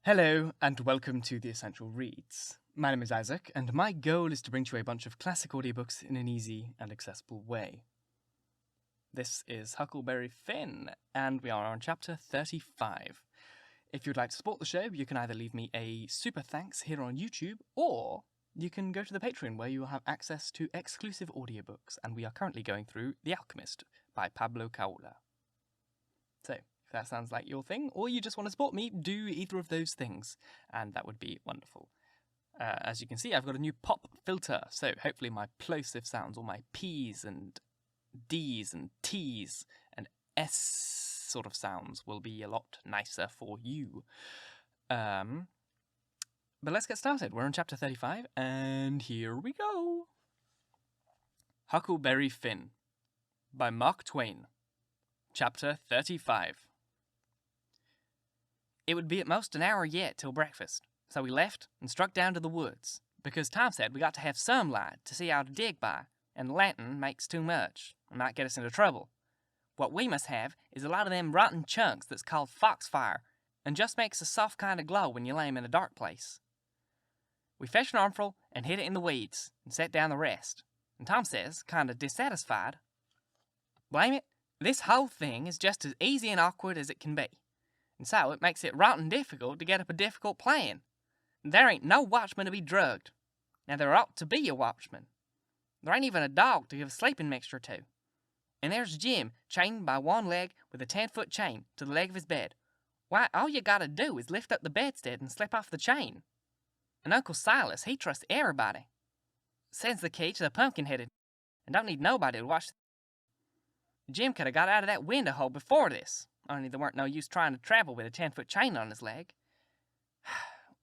Hello, and welcome to The Essential Reads. My name is Isaac, and my goal is to bring to you a bunch of classic audiobooks in an easy and accessible way. This is Huckleberry Finn, and we are on chapter 35. If you'd like to support the show, you can either leave me a super thanks here on YouTube, or you can go to the Patreon where you will have access to exclusive audiobooks, and we are currently going through The Alchemist by Pablo Coelho. So, if that sounds like your thing, or you just want to support me, do either of those things, and that would be wonderful. As you can see, I've got a new pop filter, so hopefully my plosive sounds, or my P's and D's and T's and S sort of sounds will be a lot nicer for you. But let's get started. We're on chapter 35, and here we go. Huckleberry Finn by Mark Twain. Chapter 35. It would be at most an hour yet till breakfast, so we left and struck down to the woods, because Tom said we got to have some light to see how to dig by, and the lantern makes too much and might get us into trouble. What we must have is a lot of them rotten chunks that's called foxfire, and just makes a soft kind of glow when you lay 'em in a dark place. We fetched an armful and hid it in the weeds, and set down the rest, and Tom says, kind of dissatisfied, "Blame it, this whole thing is just as easy and awkward as it can be, and so it makes it rotten difficult to get up a difficult plan. There ain't no watchman to be drugged. Now there ought to be a watchman. There ain't even a dog to give a sleeping mixture to. And there's Jim chained by one leg with a 10-foot chain to the leg of his bed. Why, all you gotta do is lift up the bedstead and slip off the chain. And Uncle Silas, he trusts everybody. Sends the key to the pumpkin-headed, and don't need nobody to watch. Jim could have got out of that window hole before this, only there weren't no use trying to travel with a 10-foot chain on his leg.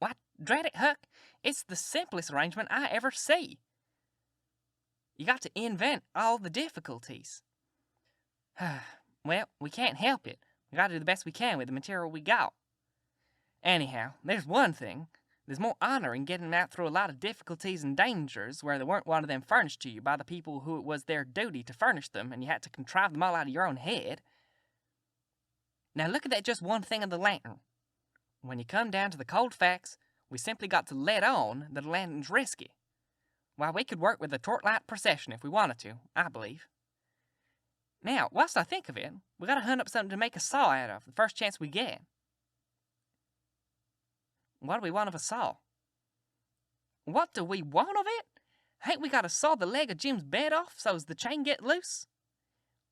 Why, drat it, Huck, it's the simplest arrangement I ever see. You got to invent all the difficulties. Well, we can't help it. We got to do the best we can with the material we got. Anyhow, there's one thing. There's more honor in getting out through a lot of difficulties and dangers where there weren't one of them furnished to you by the people who it was their duty to furnish them, and you had to contrive them all out of your own head. Now look at that just one thing of the lantern. When you come down to the cold facts, we simply got to let on that a lantern's risky. Why, we could work with a torchlight procession if we wanted to, I believe. Now, whilst I think of it, we got to hunt up something to make a saw out of the first chance we get. What do we want of a saw? What do we want of it? Ain't we got to saw the leg of Jim's bed off so's the chain get loose?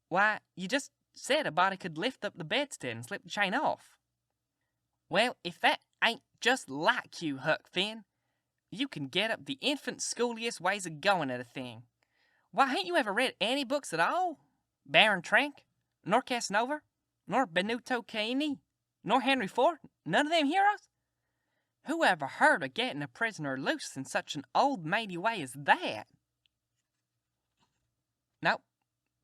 Why, you just said a body could lift up the bedstead and slip the chain off. Well, if that ain't just like you, Huck Finn, you can get up the infant schooliest ways of going at a thing. Why, ain't you ever read any books at all? Baron Trank, nor Casanova, nor Benito Caini, nor Henry Ford, none of them heroes? Who ever heard of getting a prisoner loose in such an old matey way as that? Nope.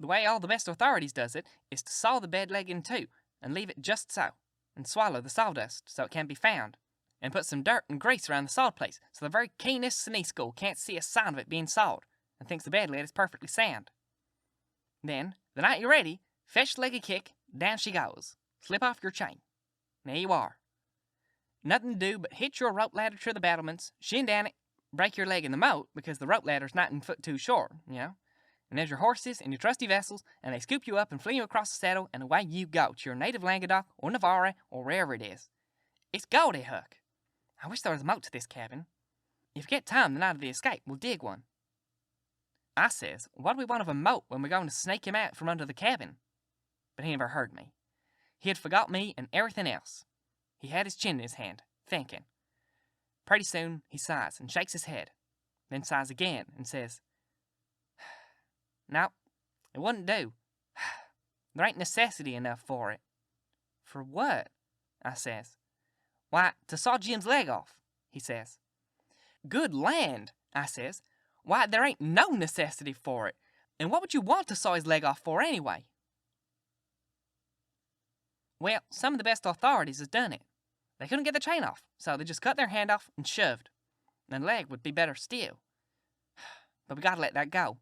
The way all the best authorities does it is to saw the bed leg in two and leave it just so, and swallow the sawdust so it can't be found, and put some dirt and grease around the sawed place so the very keenest Sunday school can't see a sign of it being sawed, and thinks the bed lid is perfectly sound. Then, the night you're ready, fetch the leg a kick, down she goes. Slip off your chain. There you are. Nothing to do but hitch your rope ladder to the battlements, shin down it, break your leg in the moat, because the rope ladder's not 9 foot too short, and there's your horses and your trusty vessels, and they scoop you up and fling you across the saddle, and away you go to your native Languedoc or Navarre or wherever it is. It's gaudy, Huck. I wish there was a moat to this cabin. If you get time the night of the escape, we'll dig one. I says, what do we want of a moat when we're going to snake him out from under the cabin? But he never heard me. He had forgot me and everything else. He had his chin in his hand, thinking. Pretty soon he sighs and shakes his head, then sighs again and says, No, it wouldn't do. There ain't necessity enough for it. For what? I says. Why, to saw Jim's leg off, he says. Good land, I says. Why, there ain't no necessity for it. And what would you want to saw his leg off for anyway? Well, some of the best authorities has done it. They couldn't get the chain off, so they just cut their hand off and shoved. And the leg would be better still. But we gotta let that go.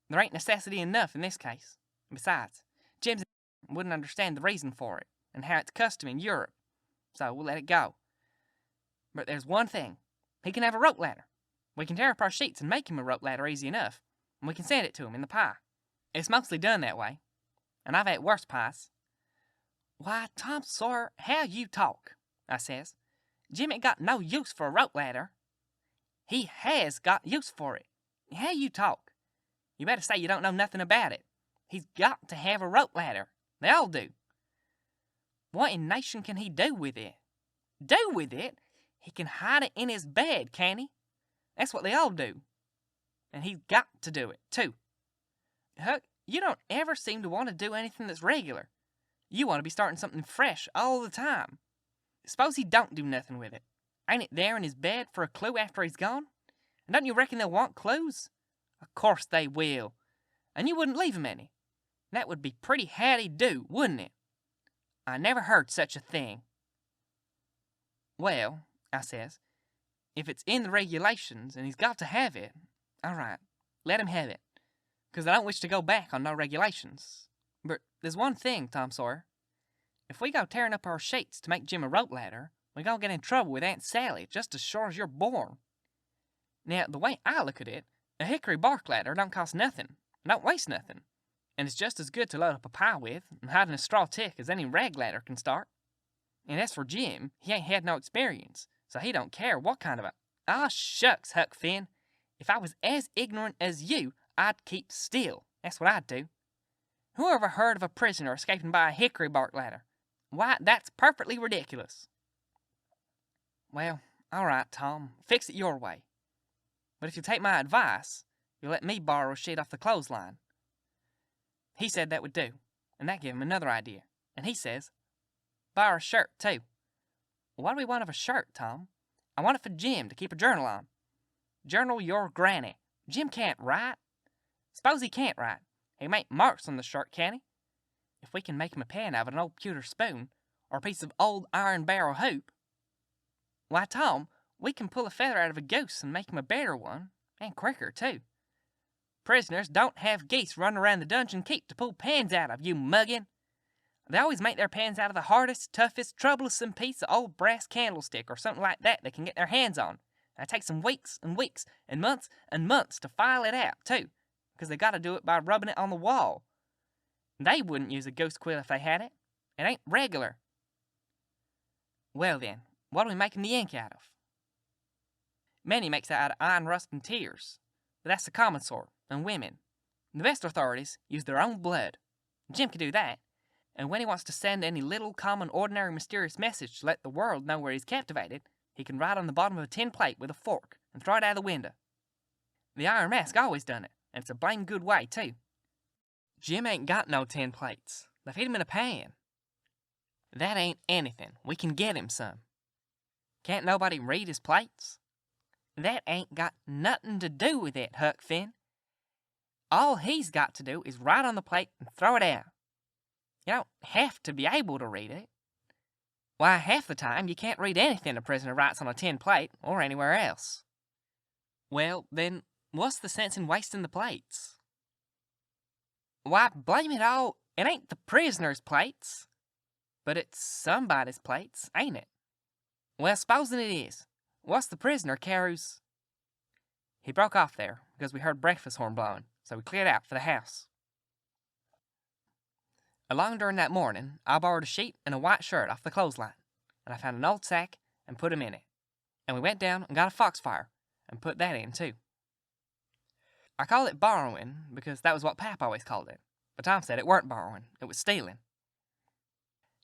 There ain't necessity enough in this case. Besides, Jim's wouldn't understand the reason for it, and how it's custom in Europe, so we'll let it go. But there's one thing. He can have a rope ladder. We can tear up our sheets and make him a rope ladder easy enough, and we can send it to him in the pie. It's mostly done that way, and I've had worse pies. Why, Tom Sawyer, how you talk, I says. Jim ain't got no use for a rope ladder. He has got use for it. How you talk? You better say you don't know nothing about it. He's got to have a rope ladder. They all do. What in nation can he do with it? Do with it? He can hide it in his bed, can't he? That's what they all do. And he's got to do it, too. Huck, you don't ever seem to want to do anything that's regular. You want to be starting something fresh all the time. Suppose he don't do nothing with it. Ain't it there in his bed for a clue after he's gone? And don't you reckon they'll want clues? Of course they will. And you wouldn't leave 'em any. That would be pretty howdy-do, wouldn't it? I never heard such a thing. Well, I says, if it's in the regulations and he's got to have it, all right, let him have it. 'Cause I don't wish to go back on no regulations. But there's one thing, Tom Sawyer. If we go tearing up our sheets to make Jim a rope ladder, we're going to get in trouble with Aunt Sally just as sure as you're born. Now, the way I look at it, a hickory bark ladder don't cost nothing, and don't waste nothing, and it's just as good to load up a pie with and hide in a straw tick as any rag ladder can start. And as for Jim, he ain't had no experience, so he don't care what kind of a... Ah, shucks, Huck Finn. If I was as ignorant as you, I'd keep still. That's what I'd do. Who ever heard of a prisoner escaping by a hickory bark ladder? Why, that's perfectly ridiculous. Well, all right, Tom, fix it your way. But if you'll take my advice, you'll let me borrow a sheet off the clothesline. He said that would do, and that gave him another idea. And he says, borrow a shirt, too. What do we want of a shirt, Tom? I want it for Jim to keep a journal on. Journal your granny. Jim can't write. Suppose he can't write. He can make marks on the shirt, can't he? If we can make him a pen out of an old pewter spoon, or a piece of old iron barrel hoop. Why, Tom, we can pull a feather out of a goose and make him a better one, and quicker, too. Prisoners don't have geese running around the dungeon keep to pull pens out of, you muggin'. They always make their pens out of the hardest, toughest, troublesome piece of old brass candlestick or something like that they can get their hands on. And it takes them weeks and weeks and months to file it out, too, because they got to do it by rubbing it on the wall. They wouldn't use a goose quill if they had it. It ain't regular. Well then, what are we making the ink out of? Many makes it out of iron rust and tears, but that's the common sort, and women. The best authorities use their own blood. Jim can do that, and when he wants to send any little, common, ordinary, mysterious message to let the world know where he's captivated, he can write on the bottom of a tin plate with a fork and throw it out of the window. The Iron Mask always done it, and it's a blame good way, too. Jim ain't got no tin plates. They feed him in a pan. That ain't anything. We can get him some. Can't nobody read his plates? That ain't got nothing to do with it, Huck Finn. All he's got to do is write on the plate and throw it out. You don't have to be able to read it. Why, half the time you can't read anything a prisoner writes on a tin plate or anywhere else. Well, then, what's the sense in wasting the plates? Why, blame it all, it ain't the prisoner's plates. But it's somebody's plates, ain't it? Well, supposing it is. What's the prisoner carries? He broke off there, because we heard breakfast horn blowing, so we cleared out for the house. Along during that morning, I borrowed a sheet and a white shirt off the clothesline, and I found an old sack and put 'em in it. And we went down and got a foxfire, and put that in, too. I call it borrowing because that was what Pap always called it, but Tom said it weren't borrowing, it was stealing.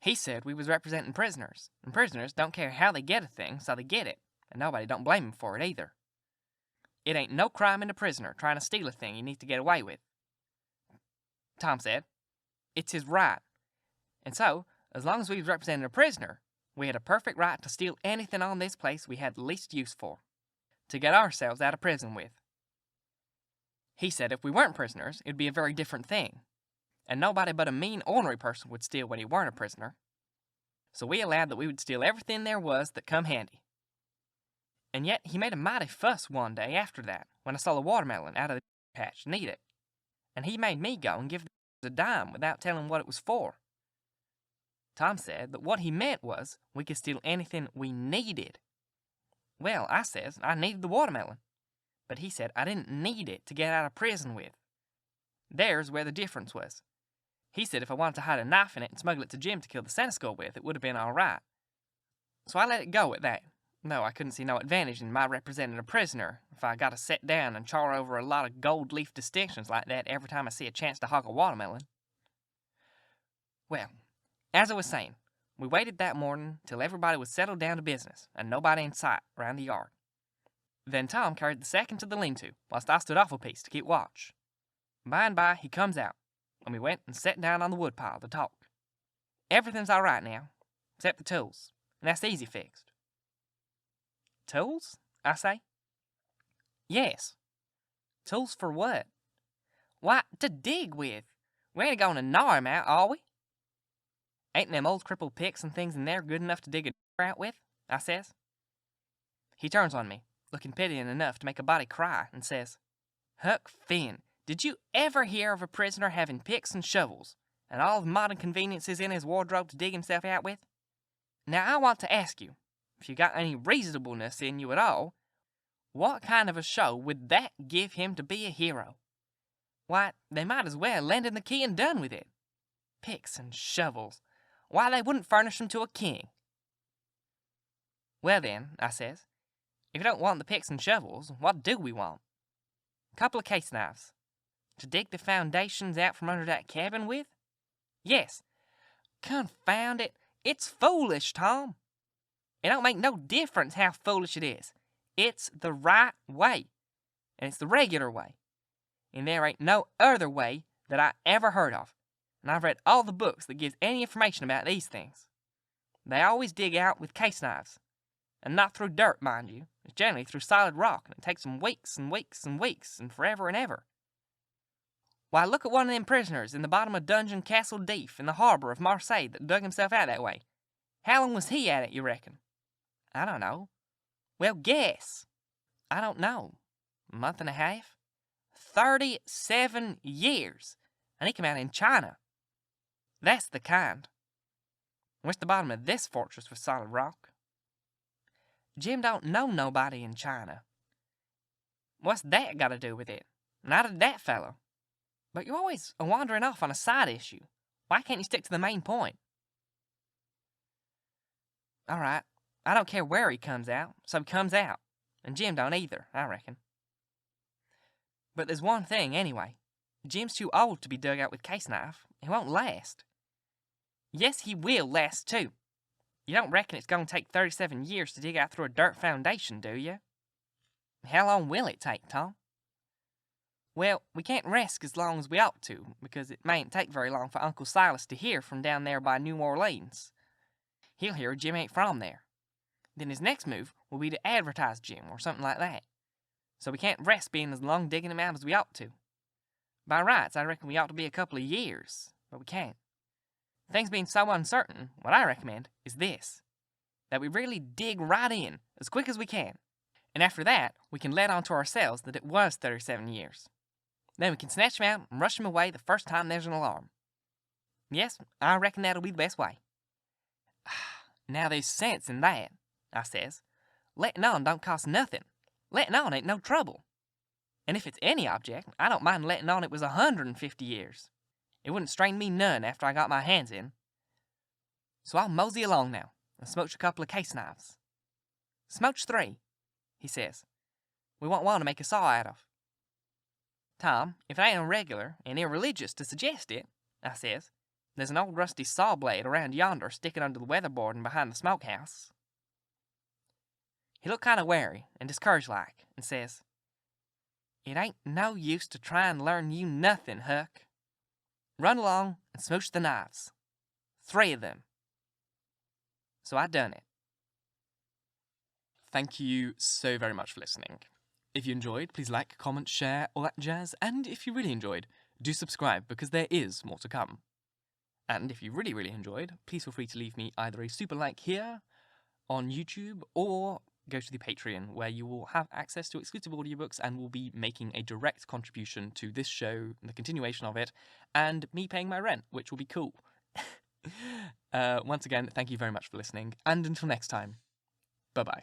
He said we was representing prisoners, and prisoners don't care how they get a thing, so they get it, and nobody don't blame 'em for it either. It ain't no crime in a prisoner trying to steal a thing he needs to get away with. Tom said, it's his right, and so, as long as we was representing a prisoner, we had a perfect right to steal anything on this place we had the least use for, to get ourselves out of prison with. He said if we weren't prisoners, it'd be a very different thing, and nobody but a mean, ornery person would steal when he weren't a prisoner. So we allowed that we would steal everything there was that come handy. And yet he made a mighty fuss one day after that, when I stole a watermelon out of the patch and eat it, and he made me go and give a dime without telling what it was for. Tom said that what he meant was we could steal anything we needed. Well, I says I needed the watermelon, but he said I didn't need it to get out of prison with. There's where the difference was. He said if I wanted to hide a knife in it and smuggle it to Jim to kill the Santa Skull with, it would have been all right. So I let it go at that. No, I couldn't see no advantage in my representing a prisoner if I got to sit down and char over a lot of gold leaf distinctions like that every time I see a chance to hog a watermelon. Well, as I was saying, we waited that morning till everybody was settled down to business and nobody in sight around the yard. Then Tom carried the sack into the lean-to, whilst I stood off a piece to keep watch. By and by, he comes out, and we went and sat down on the woodpile to talk. Everything's all right now, except the tools, and that's easy fixed. Tools? I say. Yes. Tools for what? Why, to dig with. We ain't going to gnaw him out, are we? Ain't them old crippled picks and things in there good enough to dig a out with? I says. He turns on me, looking pitying enough to make a body cry, and says, Huck Finn, did you ever hear of a prisoner having picks and shovels, and all the modern conveniences in his wardrobe to dig himself out with? Now I want to ask you, if you got any reasonableness in you at all, what kind of a show would that give him to be a hero? Why, they might as well lend him the key and done with it. Picks and shovels. Why, they wouldn't furnish them to a king. Well then, I says, if you don't want the picks and shovels, what do we want? A couple of case knives. To dig the foundations out from under that cabin with? Yes. Confound it, it's foolish, Tom. It don't make no difference how foolish it is. It's the right way. And it's the regular way. And there ain't no other way that I ever heard of. And I've read all the books that gives any information about these things. They always dig out with case knives. And not through dirt, mind you. It's generally through solid rock, and it takes them weeks and weeks and weeks, and forever and ever. Why, look at one of them prisoners in the bottom of Dungeon Castle Deep in the harbor of Marseille that dug himself out that way. How long was he at it, you reckon? I don't know. Well, guess. I don't know. A month and a half? 37 years. And he came out in China. That's the kind. Where's the bottom of this fortress with solid rock? Jim don't know nobody in China. What's that got to do with it? Neither did that fellow. But you're always wandering off on a side issue. Why can't you stick to the main point? All right. I don't care where he comes out, so he comes out. And Jim don't either, I reckon. But there's one thing, anyway. Jim's too old to be dug out with case knife. He won't last. Yes, he will last, too. You don't reckon it's going to take 37 years to dig out through a dirt foundation, do you? How long will it take, Tom? Well, we can't rest as long as we ought to, because it mayn't take very long for Uncle Silas to hear from down there by New Orleans. He'll hear Jim ain't from there. Then his next move will be to advertise Jim, or something like that. So we can't rest being as long digging him out as we ought to. By rights, I reckon we ought to be a couple of years, but we can't. Things being so uncertain, what I recommend is this. That we really dig right in, as quick as we can. And after that, we can let on to ourselves that it was 37 years. Then we can snatch him out and rush him away the first time there's an alarm. Yes, I reckon that'll be the best way. Now there's sense in that, I says. Letting on don't cost nothing. Letting on ain't no trouble. And if it's any object, I don't mind letting on it was 150 years. It wouldn't strain me none after I got my hands in. So I'll mosey along now and smooch a couple of case knives. Smooch 3, he says. We want one to make a saw out of. Tom, if it ain't irregular and irreligious to suggest it, I says, there's an old rusty saw blade around yonder sticking under the weatherboarding behind the smokehouse. He looked kind of wary and discouraged-like and says, It ain't no use to try and learn you nothing, Huck. Run along and smooch the knives. 3 of them. So I done it. Thank you so very much for listening. If you enjoyed, please like, comment, share, all that jazz. And if you really enjoyed, do subscribe because there is more to come. And if you really, really enjoyed, please feel free to leave me either a super like here on YouTube or go to the Patreon where you will have access to exclusive audiobooks and will be making a direct contribution to this show, the continuation of it, and me paying my rent, which will be cool. Once again, thank you very much for listening, and until next time, bye-bye.